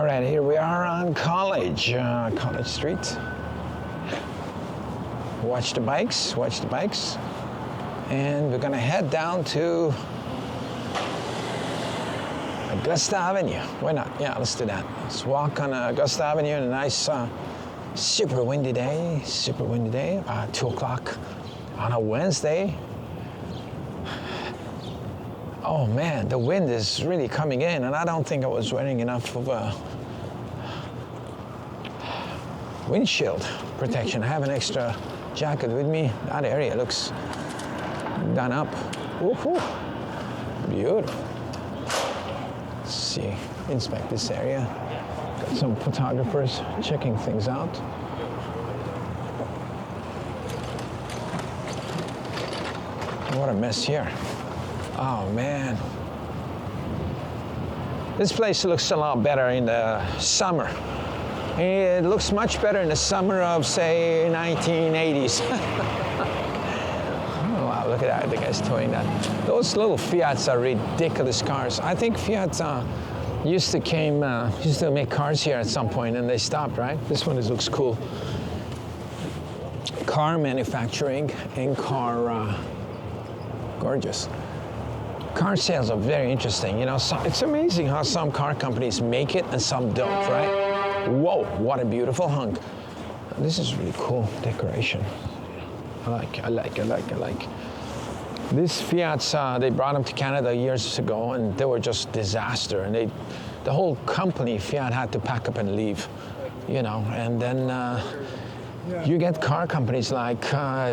All right, here we are on College Street. Watch the bikes. And we're gonna head down to Augusta Avenue. Why not? Yeah, let's do that. Let's walk on Augusta Avenue on a nice, super windy day, 2 o'clock on a Wednesday. Oh man, the wind is really coming in, and I don't think I was wearing enough of a windshield protection. I have an extra jacket with me. That area looks done up. Woohoo! Beautiful. Let's see, inspect this area. Got some photographers checking things out. What a mess here. Oh man. This place looks a lot better in the summer. It looks much better in the summer of, say, 1980s. Oh, wow, look at that, the guy's towing that. Those little Fiats are ridiculous cars. I think Fiat used to make cars here at some point, and they stopped, right? This one looks cool. Car manufacturing and car, gorgeous. Car sales are very interesting. You know, it's amazing how some car companies make it and some don't, right? Whoa, what a beautiful hunk. This is really cool decoration. I like. These Fiats, they brought them to Canada years ago, and they were just disaster. And the whole company, Fiat, had to pack up and leave, you know. And then you get car companies like,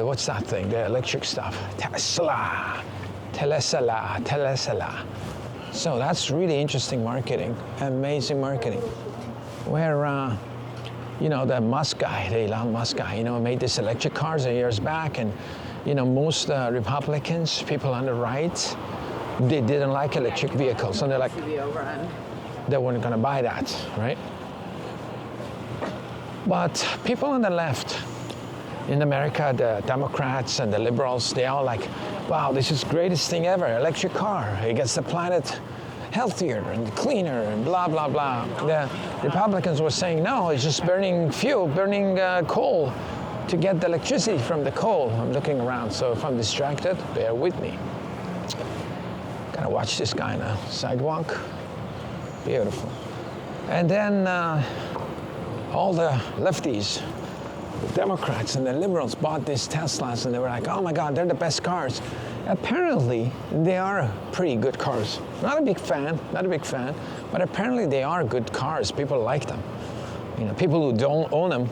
what's that thing, the electric stuff? Tesla. So that's really interesting marketing, amazing marketing. Where, you know, the Elon Musk guy, you know, made these electric cars years back, and, you know, most Republicans, people on the right, they didn't like electric vehicles, and they're like, they weren't going to buy that, right? But people on the left, in America, the Democrats and the liberals, they all like, wow, this is the greatest thing ever, electric car. It gets the planet healthier and cleaner and blah, blah, blah. The Republicans were saying, no, it's just burning fuel, burning coal to get the electricity from the coal. I'm looking around, so if I'm distracted, bear with me. Gotta watch this guy on the sidewalk. Beautiful. And then all the lefties, the Democrats and the liberals bought these Teslas, and they were like, oh my God, they're the best cars. Apparently, they are pretty good cars. Not a big fan, but apparently they are good cars. People like them. You know, people who don't own them,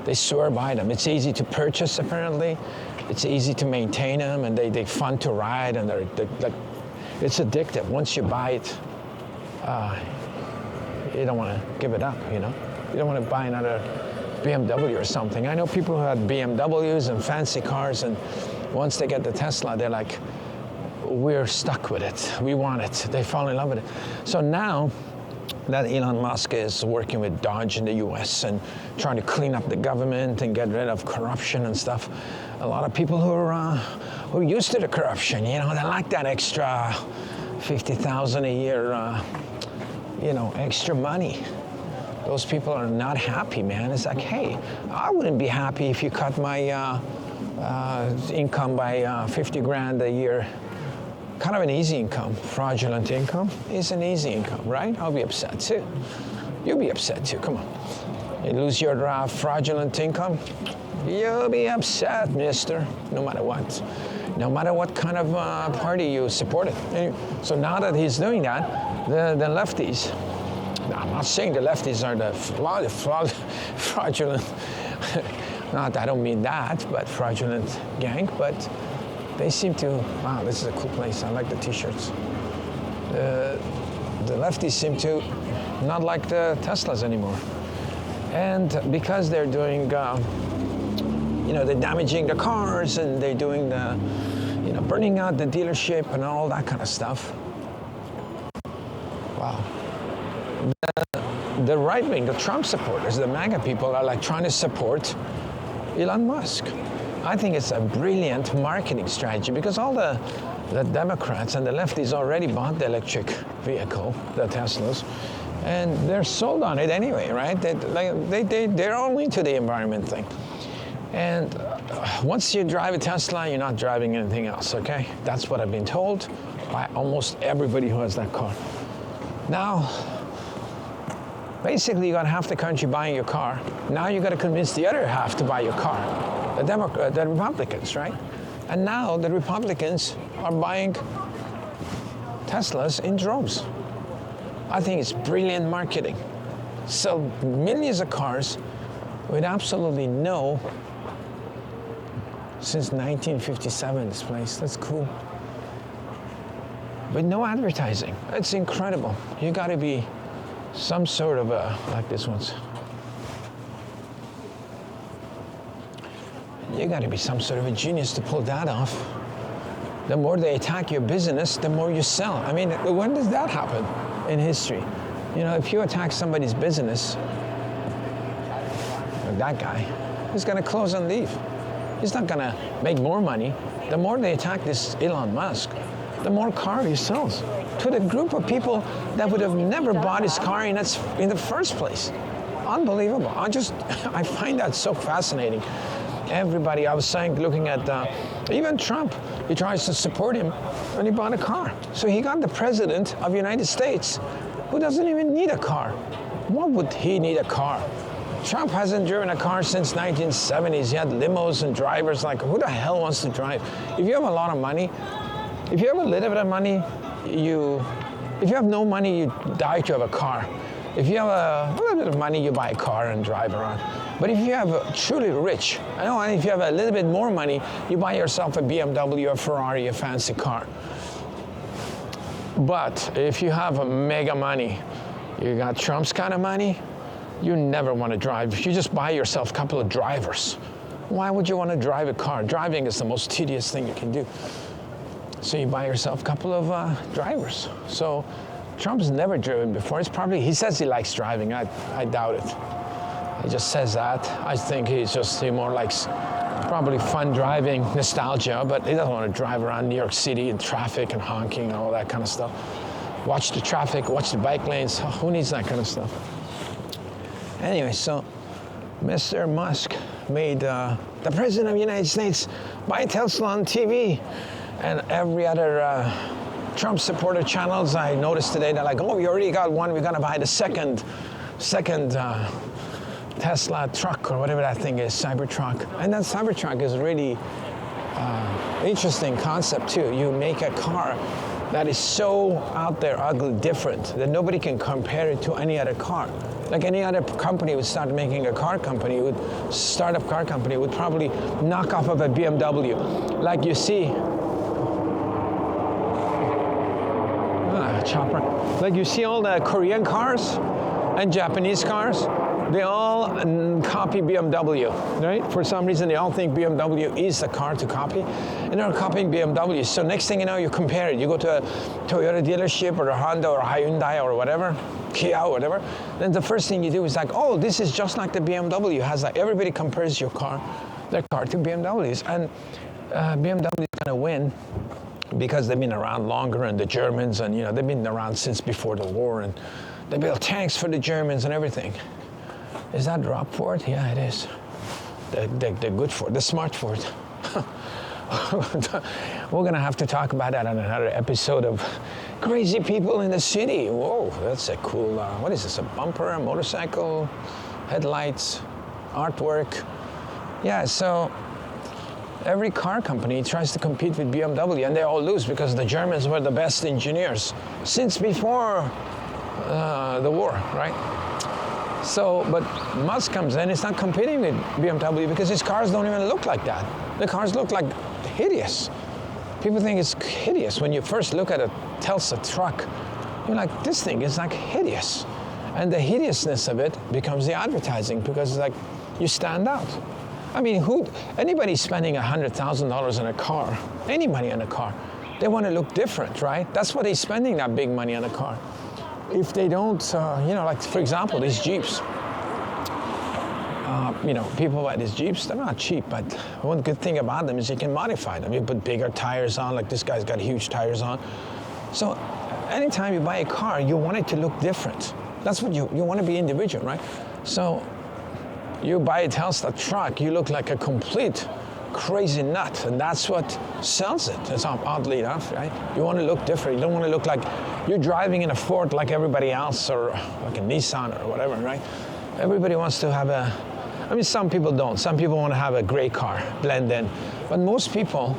they swear by them. It's easy to purchase, apparently. It's easy to maintain them, and they're fun to ride, and they're like, it's addictive. Once you buy it, you don't want to give it up, you know? You don't want to buy another BMW or something. I know people who had BMWs and fancy cars, and once they get the Tesla, they're like, we're stuck with it. We want it. They fall in love with it. So now that Elon Musk is working with Dodge in the US and trying to clean up the government and get rid of corruption and stuff, a lot of people who are used to the corruption, you know, they like that extra $50,000 a year, you know, extra money. Those people are not happy, man. It's like, hey, I wouldn't be happy if you cut my income by 50 grand a year. Kind of an easy income. Fraudulent income is an easy income, right? I'll be upset too. You'll be upset too, come on. You lose your fraudulent income, you'll be upset, mister, no matter what. No matter what kind of party you supported. Anyway, so now that he's doing that, the lefties, I'm not saying the lefties are the fraudulent, not, I don't mean that, but fraudulent gang, but they seem to, wow, this is a cool place. I like the t-shirts. The lefties seem to not like the Teslas anymore. And because they're doing, you know, they're damaging the cars, and they're doing the, you know, burning out the dealership and all that kind of stuff. Wow. The right wing, the Trump supporters, the MAGA people are like trying to support Elon Musk. I think it's a brilliant marketing strategy, because all the Democrats and the lefties already bought the electric vehicle, the Teslas, And they're sold on it anyway, right? They're all into the environment thing. And once you drive a Tesla, you're not driving anything else, okay? That's what I've been told by almost everybody who has that car. Now, basically you got half the country buying your car. Now you got to convince the other half to buy your car, the Republicans, right? And now the Republicans are buying Teslas in droves. I think it's brilliant marketing. Sell millions of cars with absolutely no, since 1957 this place, that's cool. But no advertising, it's incredible. You gotta be some sort of a, like this one's. You gotta be some sort of a genius to pull that off. The more they attack your business, the more you sell. I mean, when does that happen in history? You know, if you attack somebody's business, like that guy, he's gonna close and leave. He's not gonna make more money. The more they attack this Elon Musk, the more car he sells to the group of people that would have never bought his car in the first place. Unbelievable. I find that so fascinating. Everybody, I was saying, looking at even Trump, he tries to support him and he bought a car. So he got the president of the United States who doesn't even need a car. What would he need a car? Trump hasn't driven a car since 1970s. He had limos and drivers. Like, who the hell wants to drive? If you have a lot of money, if you have a little bit of money, if you have no money, you die to have a car. If you have a little bit of money, you buy a car and drive around. But if you have truly rich, if you have a little bit more money, you buy yourself a BMW, a Ferrari, a fancy car. But if you have a mega money, you got Trump's kind of money, you never want to drive. If you just buy yourself a couple of drivers, why would you want to drive a car? Driving is the most tedious thing you can do. So you buy yourself a couple of drivers. So Trump's never driven before. He says he likes driving. I doubt it. He just says that. I think he more likes probably fun driving, nostalgia, but he doesn't want to drive around New York City in traffic and honking and all that kind of stuff. Watch the traffic, watch the bike lanes. Oh, who needs that kind of stuff? Anyway, so Mr. Musk made the President of the United States buy Tesla on TV. And every other Trump supporter channels I noticed today, they're like, oh, we already got one, we're gonna buy the second Tesla truck or whatever that thing is, Cybertruck. And that Cybertruck is really interesting concept too. You make a car that is so out there, ugly, different, that nobody can compare it to any other car. Like any other company would start making a car company, startup car company would probably knock off of a BMW. Like you see, chopper. Like you see all the Korean cars and Japanese cars, they all copy BMW, right? For some reason, they all think BMW is the car to copy, and they're copying BMW. So next thing you know, you compare it. You go to a Toyota dealership or a Honda or a Hyundai or whatever, Kia or whatever, then the first thing you do is like, oh, this is just like the BMW. Has like, everybody compares their car to BMWs, and BMW is gonna win because they've been around longer, and the Germans, and they've been around since before the war, and they built tanks for the Germans and everything. Is that drop Ford? Yeah, it is. The good Ford, the smart Ford. We're gonna have to talk about that on another episode of Crazy People in the City. Whoa, that's a cool, what is this, a bumper, a motorcycle, headlights, artwork. Yeah, so every car company tries to compete with BMW, and they all lose because the Germans were the best engineers since before the war, right? So, but Musk comes in, it's not competing with BMW because his cars don't even look like that. The cars look like hideous. People think it's hideous. When you first look at a Tesla truck, you're like, this thing is like hideous. And the hideousness of it becomes the advertising because it's like, you stand out. I mean, anybody spending $100,000 on a car, any money on a car, they want to look different, right? That's why they're spending that big money on a car. If they don't, like for example, these Jeeps. People buy these Jeeps, they're not cheap, but one good thing about them is you can modify them. You put bigger tires on, like this guy's got huge tires on. So anytime you buy a car, you want it to look different. That's what you want to be individual, right? So you buy a Tesla truck, you look like a complete crazy nut, and that's what sells it. It's oddly enough, right? You want to look different. You don't want to look like you're driving in a Ford like everybody else, or like a Nissan or whatever, right? Everybody wants to have some people don't. Some people want to have a gray car, blend in. But most people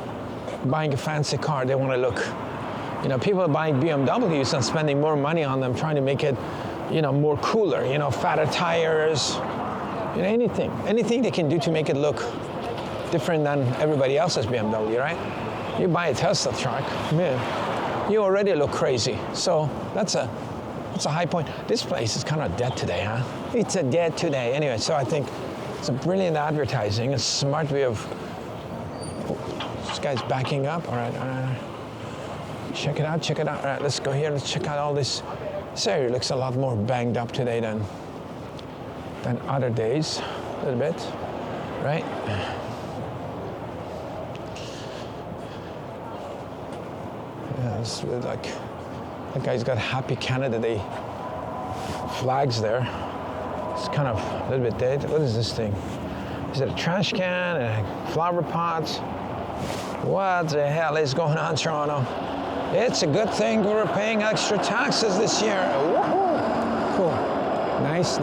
buying a fancy car, they want to look, people buying BMWs and spending more money on them, trying to make it, more cooler, fatter tires, anything they can do to make it look different than everybody else's BMW, right? You buy a Tesla truck, man, you already look crazy. So that's a high point. This place is kind of dead today, huh? It's a dead today. Anyway, so I think it's a brilliant advertising, a smart way of, this guy's backing up. All right. Check it out. All right, let's go here. Let's check out all this. This area looks a lot more banged up today than other days, a little bit, right? Yeah, it's really like, that guy's got Happy Canada Day flags there. It's kind of a little bit dead. What is this thing? Is it a trash can, a flower pot? What the hell is going on, Toronto? It's a good thing we're paying extra taxes this year. Woohoo! Cool. Nice,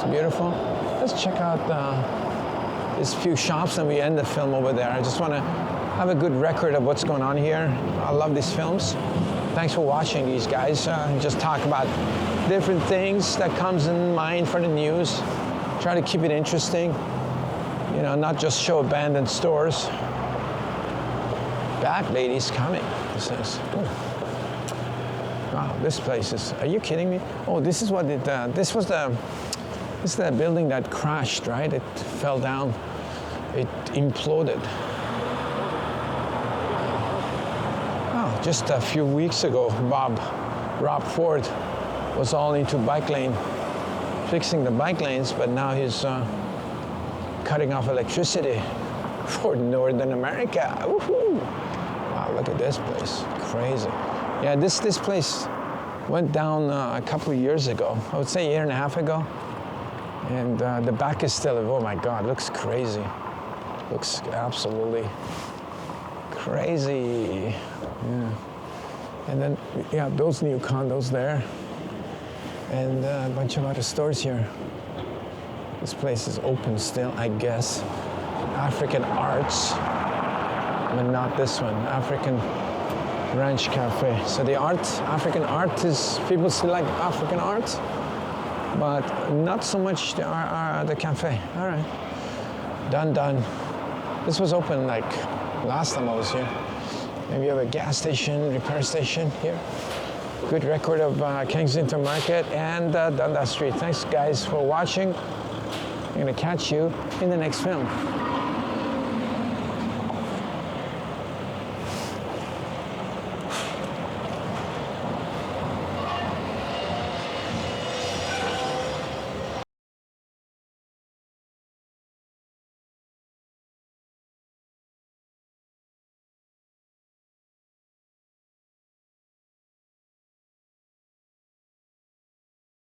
beautiful. Let's check out these few shops and we end the film over there. I just want to have a good record of what's going on here. I love these films. Thanks for watching these guys. Just talk about different things that comes in mind for the news. Try to keep it interesting. Not just show abandoned stores. Back lady's coming. This is. Wow, this place is. Are you kidding me? Oh, this is what it. This is the building that crashed, right? It fell down. It imploded. Oh, just a few weeks ago, Rob Ford was all into fixing the bike lanes, but now he's cutting off electricity for Northern America. Woohoo! Wow, look at this place. Crazy. Yeah, this place went down a couple of years ago. I would say a year and a half ago. And the back is still, oh my God, looks crazy. Looks absolutely crazy. Yeah. And then, yeah, those new condos there. And a bunch of other stores here. This place is open still, I guess. African Arts, but not this one. African Ranch Cafe. So the African art is, people still like African art, but not so much the cafe. All right, done. This was open like last time I was here. Maybe you have a gas station, repair station here. Good record of Kensington Market and Dundas Street. Thanks guys for watching. I'm gonna catch you in the next film.